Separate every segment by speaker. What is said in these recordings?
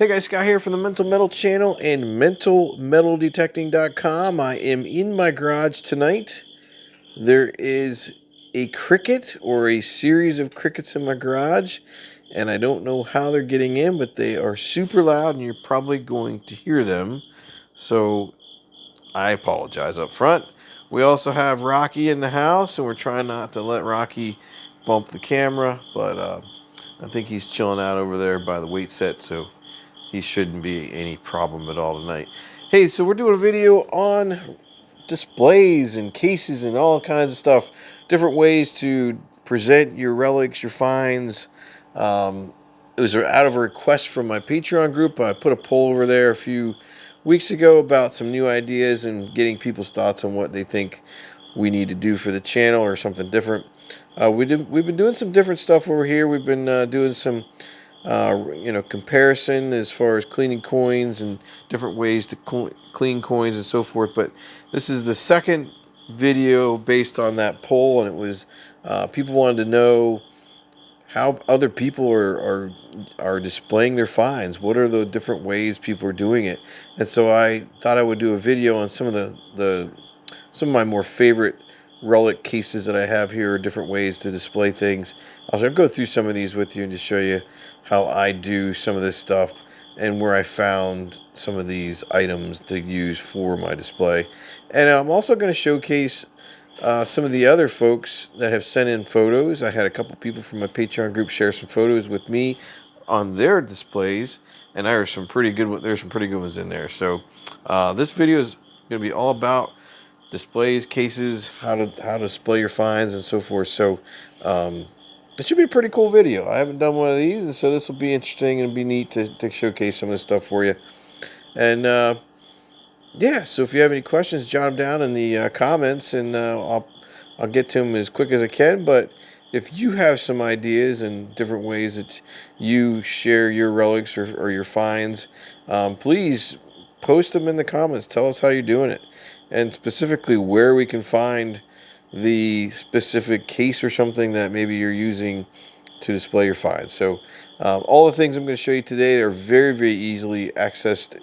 Speaker 1: Hey guys, Scott here from the Mental Metal channel and mentalmetaldetecting.com. I am in my garage tonight. There is a cricket or a series of crickets in my garage, and I don't know how they're getting in, but they are super loud and you're probably going to hear them. So I apologize up front. We also have Rocky in the house, and we're trying not to let Rocky bump the camera, but I think he's chilling out over there by the weight set, so he shouldn't be any problem at all tonight. Hey, so we're doing a video on displays and cases and all kinds of stuff. Different ways to present your relics, your finds. It was out of a request from my Patreon group. I put a poll over there a few weeks ago about some new ideas and getting people's thoughts on what they think we need to do for the channel or something different. We've been doing some different stuff over here. We've been doing some comparison as far as cleaning coins and different ways to clean coins and so forth. But this is the second video based on that poll, and it was people wanted to know how other people are displaying their finds. What are the different ways people are doing it? And so I thought I would do a video on some of some of my more favorite relic cases that I have here, different ways to display things. I'll go through some of these with you and just show you how I do some of this stuff and where I found some of these items to use for my display. And I'm also going to showcase some of the other folks that have sent in photos. I had a couple people from my Patreon group share some photos with me on their displays, and there's some pretty good ones in there. So this video is going to be all about displays, cases, how to display your finds and so forth. So it should be a pretty cool video. I haven't done one of these, and so this will be interesting and be neat to showcase some of this stuff for you. And yeah, so if you have any questions, jot them down in the comments, and I'll get to them as quick as I can. But if you have some ideas and different ways that you share your relics or your finds, please post them in the comments. Tell us how you're doing it, and specifically where we can find the specific case or something that maybe you're using to display your finds. So all the things I'm going to show you today are very, very easily accessed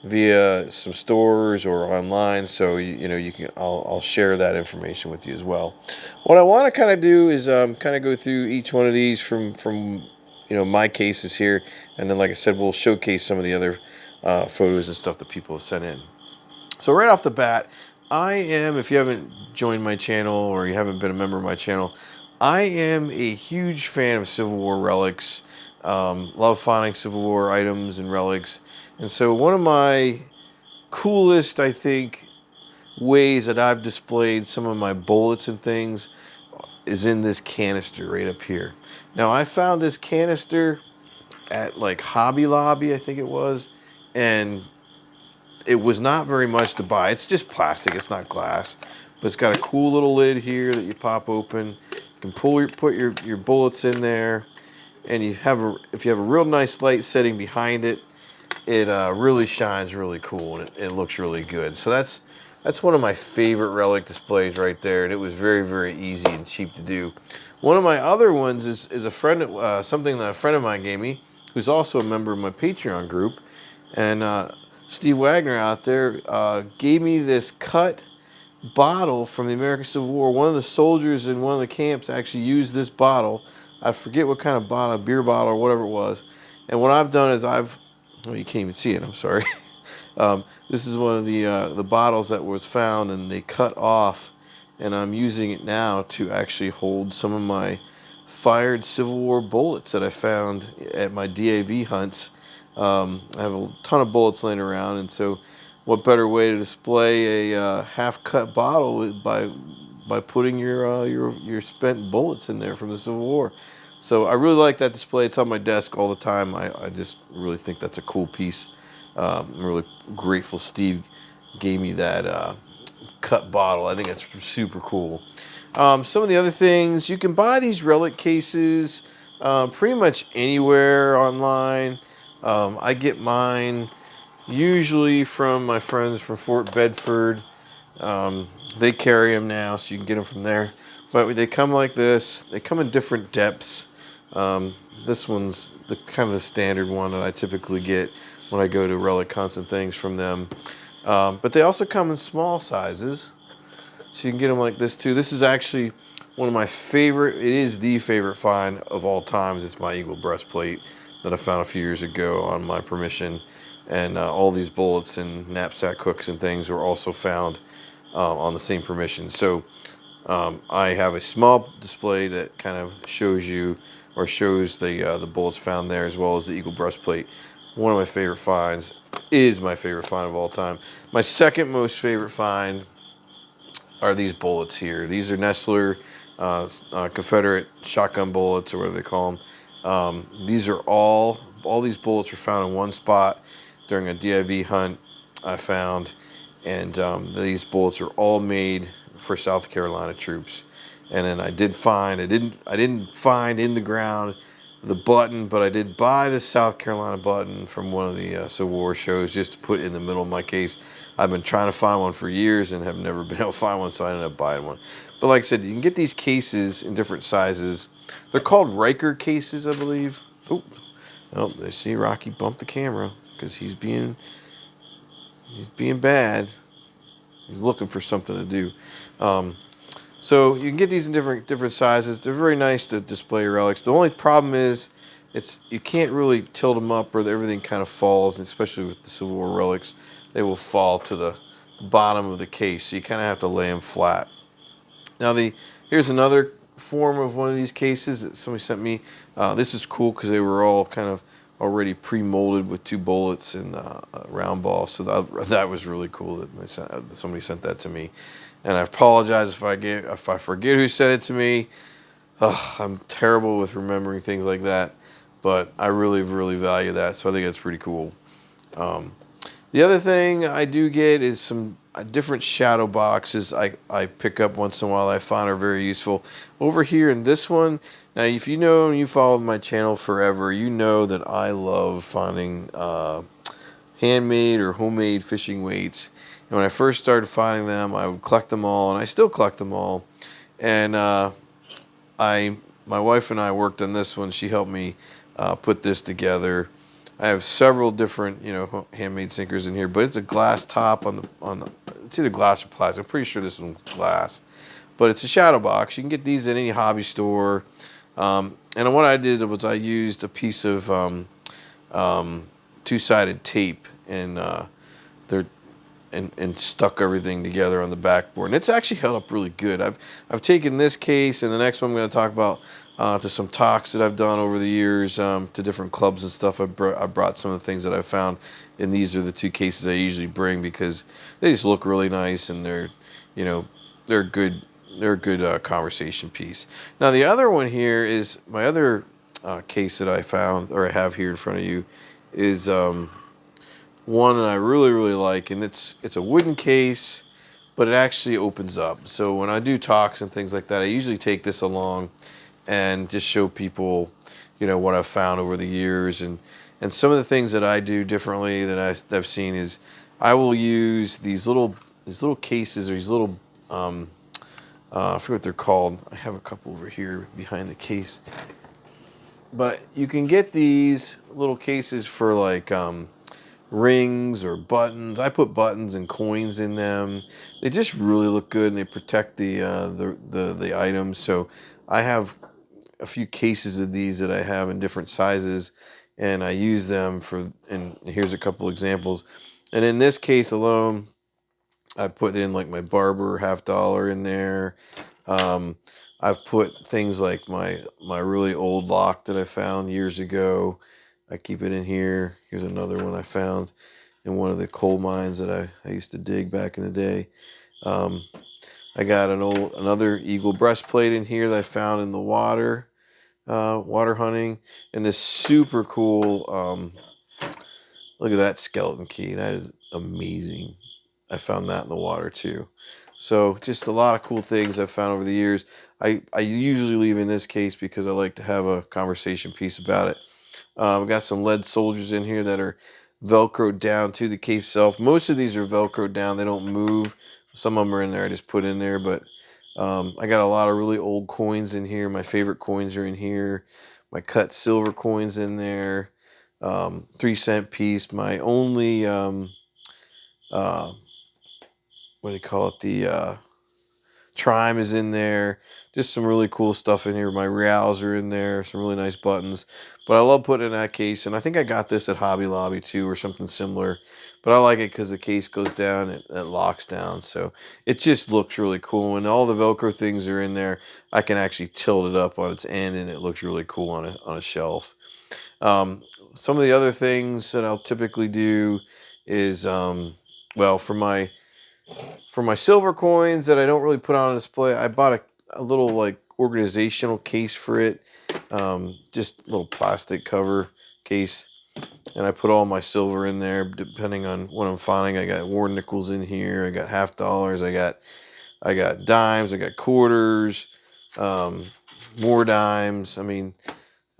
Speaker 1: via some stores or online, so you can. I'll share that information with you as well. What I want to kind of do is kind of go through each one of these from my cases here, and then, like I said, we'll showcase some of the other photos and stuff that people have sent in. So right off the bat, I am, if you haven't joined my channel or you haven't been a member of my channel, I am a huge fan of Civil War relics. Love finding Civil War items and relics. And so one of my coolest, I think, ways that I've displayed some of my bullets and things is in this canister right up here. Now, I found this canister at like Hobby Lobby, I think it was, and it was not very much to buy. It's just plastic, it's not glass, but it's got a cool little lid here that you pop open. You can put your bullets in there, and if you have a real nice light setting behind it, it really shines really cool, and it looks really good. So that's one of my favorite relic displays right there, and it was very, very easy and cheap to do. One of my other ones is a friend, something that a friend of mine gave me, who's also a member of my Patreon group, and Steve Wagner out there gave me this cut bottle from the American Civil War. One of the soldiers in one of the camps actually used this bottle. I forget what kind of bottle, a beer bottle or whatever it was. And what I've done is well, you can't even see it, I'm sorry. This is one of the bottles that was found, and they cut off, and I'm using it now to actually hold some of my fired Civil War bullets that I found at my DAV hunts. I have a ton of bullets laying around, and so what better way to display a half-cut bottle by putting your spent bullets in there from the Civil War. So I really like that display. It's on my desk all the time. I just really think that's a cool piece. I'm really grateful Steve gave me that cut bottle. I think that's super cool. Some of the other things, you can buy these relic cases pretty much anywhere online. I get mine usually from my friends from Fort Bedford. They carry them now, so you can get them from there. But they come like this. They come in different depths. This one's the kind of the standard one that I typically get when I go to Relic hunts and things from them. But they also come in small sizes, so you can get them like this too. This is actually one of my favorite. It is the favorite find of all times. It's my Eagle breastplate that I found a few years ago on my permission, and all these bullets and knapsack hooks and things were also found on the same permission. So I have a small display that kind of shows you or shows the bullets found there, as well as the Eagle breastplate. One of my favorite finds, is my favorite find of all time. My second most favorite find are these bullets here. These are Nestler Confederate shotgun bullets, or whatever they call them. These are all these bullets were found in one spot during a DIV hunt I found, and these bullets are all made for South Carolina troops. And then I didn't find in the ground the button, but I did buy the South Carolina button from one of the Civil War shows just to put in the middle of my case. I've been trying to find one for years and have never been able to find one, so I ended up buying one. But like I said, you can get these cases in different sizes. They're called Riker cases, I believe. Oh, I see Rocky bumped the camera because he's being bad. He's looking for something to do. So you can get these in different sizes. They're very nice to display your relics. The only problem is you can't really tilt them up, or everything kind of falls, especially with the Civil War relics. They will fall to the bottom of the case, so you kind of have to lay them flat. Now here's another form of one of these cases that somebody sent me. This is cool because they were all kind of already pre-molded with 2 bullets and a round ball, so that was really cool that somebody sent that to me. And I apologize if I forget who sent it to me. I'm terrible with remembering things like that, but I really value that, so I think that's pretty cool. The other thing I do get is some different shadow boxes I pick up once in a while. I find are very useful. Over here in this one, now if you followed my channel forever, you know that I love finding handmade or homemade fishing weights. And when I first started finding them, I would collect them all, and I still collect them all. And my wife and I worked on this one. She helped me put this together. I have several different, handmade sinkers in here, but it's a glass top it's either glass or plastic. I'm pretty sure this one's glass, but it's a shadow box. You can get these at any hobby store. And what I did was I used a piece of two-sided tape and stuck everything together on the backboard, and it's actually held up really good. I've taken this case and the next one I'm going to talk about to some talks that I've done over the years to different clubs and stuff. I brought some of the things that I found, and these are the 2 cases I usually bring because they just look really nice, and they're a good conversation piece. Now the other one here is my other case that I found, or I have here in front of you, is one that I really like, and it's a wooden case, but it actually opens up. So when I do talks and things like that, I usually take this along and just show people, what I've found over the years, and some of the things that I do differently that I've seen is I will use these little cases, or these little I forget what they're called. I have a couple over here behind the case, but you can get these little cases for like rings or buttons. I put buttons and coins in them. They just really look good, and they protect the items. So I have a few cases of these that I have in different sizes, and I use them and here's a couple examples. And in this case alone, I put in like my barber $50 in there. I've put things like my really old lock that I found years ago. I keep it in here. Here's another one I found in one of the coal mines that I used to dig back in the day. I got another Eagle breastplate in here that I found in the water hunting, and this super cool. Look at that skeleton key. That is amazing. I found that in the water too. So just a lot of cool things I've found over the years. I usually leave in this case because I like to have a conversation piece about it. I've got some lead soldiers in here that are Velcroed down to the case itself. Most of these are Velcroed down. They don't move. Some of them are in there I just put in there, but I got a lot of really old coins in here. My favorite coins are in here. my cut silver coins in there, 3-cent piece, my only uh, what do you call it, the Trime is in there. Just some really cool stuff in here. My reals are in there. Some really nice buttons. But I love putting it in that case. And I think I got this at Hobby Lobby too, or something similar. But I like it because the case goes down, it locks down. So it just looks really cool. And all the Velcro things are in there. I can actually tilt it up on its end, and it looks really cool on a shelf. Um, some of the other things that I'll typically do is, well, for my silver coins that I don't really put on display, I bought a little like organizational case for it. Just a little plastic cover case. And I put all my silver in there depending on what I'm finding. I got war nickels in here. I got half dollars. I got dimes. I got quarters. More dimes. I mean,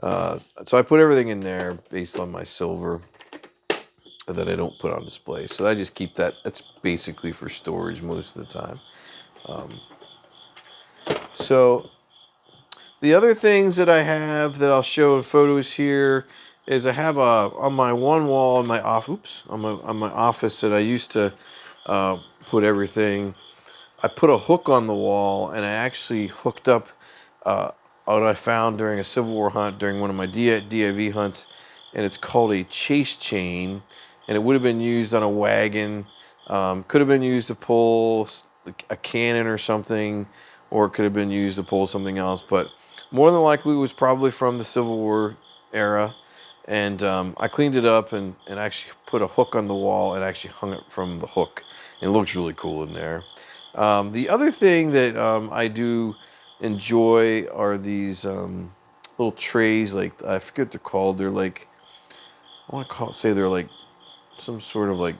Speaker 1: so I put everything in there based on my silver that I don't put on display. So I just keep that. That's basically for storage most of the time. Um, so the other things that I have that I'll show in photos here is I have on my one wall in my office, on my office that I used to put everything. I put a hook on the wall, and I actually hooked up what I found during a Civil War hunt during one of my DIV hunts, and it's called a chase chain, and it would have been used on a wagon. Could have been used to pull a cannon or something, or it could have been used to pull something else, but more than likely it was probably from the Civil War era. And I cleaned it up and actually put a hook on the wall and actually hung it from the hook. And it looks really cool in there. The other thing that I do enjoy are these little trays, like, I forget what they're called. They're like, I want to say they're like some sort of like,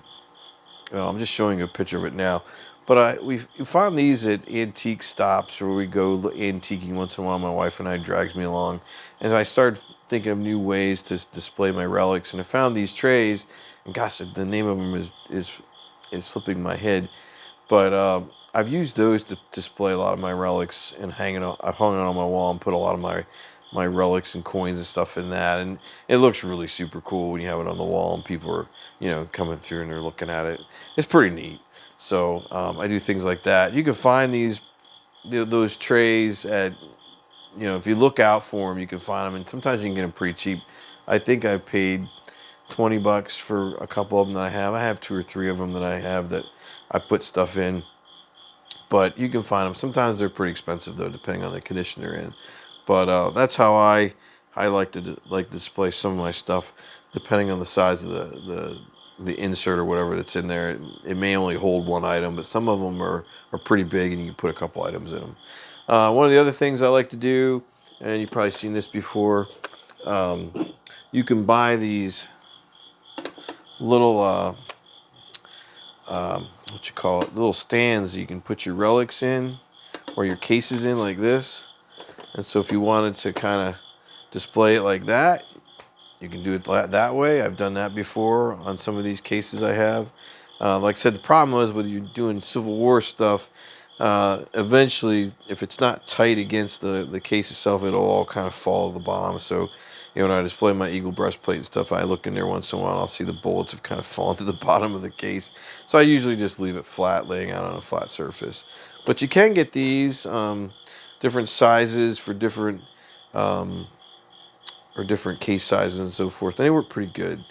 Speaker 1: well, I'm just showing you a picture of it now. But we found these at antique stops, where we go antiquing once in a while. My wife and I drags me along, and I started thinking of new ways to display my relics. And I found these trays, and gosh, the name of them is slipping my head. But I've used those to display a lot of my relics and I've hung it on my wall and put a lot of my relics and coins and stuff in that, and it looks really super cool when you have it on the wall and people are, coming through and they're looking at it. It's pretty neat. So I do things like that. You can find those trays at, if you look out for them, you can find them, and sometimes you can get them pretty cheap. I think I paid $20 for a couple of them that I have. I have 2 or 3 of them that I have that I put stuff in, but you can find them. Sometimes they're pretty expensive though, depending on the condition they're in. But that's how I like to display some of my stuff, depending on the size of the insert or whatever that's in there. It may only hold one item, but some of them are pretty big, and you can put a couple items in them. One of the other things I like to do, and you've probably seen this before, you can buy these little little stands you can put your relics in, or your cases in, like this. And so if you wanted to kind of display it like that, you can do it that way. I've done that before on some of these cases I have. Like I said, the problem was when you're doing Civil War stuff, eventually, if it's not tight against the case itself, it'll all kind of fall to the bottom. So, when I display my Eagle breastplate and stuff, I look in there once in a while, and I'll see the bullets have kind of fallen to the bottom of the case. So I usually just leave it flat, laying out on a flat surface. But you can get these different sizes for different different case sizes and so forth. And they work pretty good.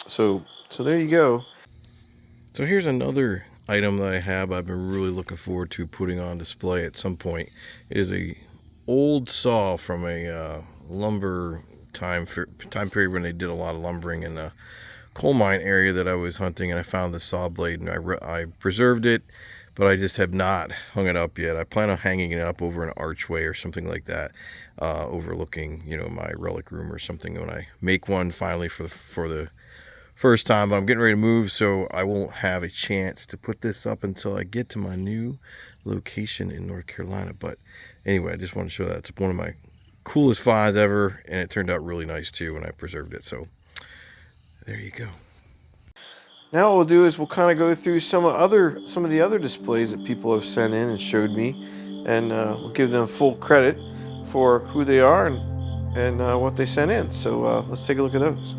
Speaker 1: So there you go. So here's another item that I have. I've been really looking forward to putting on display at some point. It is a old saw from a lumber time period when they did a lot of lumbering in the coal mine area that I was hunting, and I found the saw blade, and I preserved it, but I just have not hung it up yet. I plan on hanging it up over an archway or something like that, overlooking, my relic room or something when I make one finally for the first time. But I'm getting ready to move, so I won't have a chance to put this up until I get to my new location in North Carolina. But anyway, I just want to show that it's one of my coolest finds ever, and it turned out really nice too when I preserved it. So there you go. Now what we'll do is we'll kind of go through some of the other displays that people have sent in and showed me, and we'll give them full credit. for who they are and what they sent in. So let's take a look at those.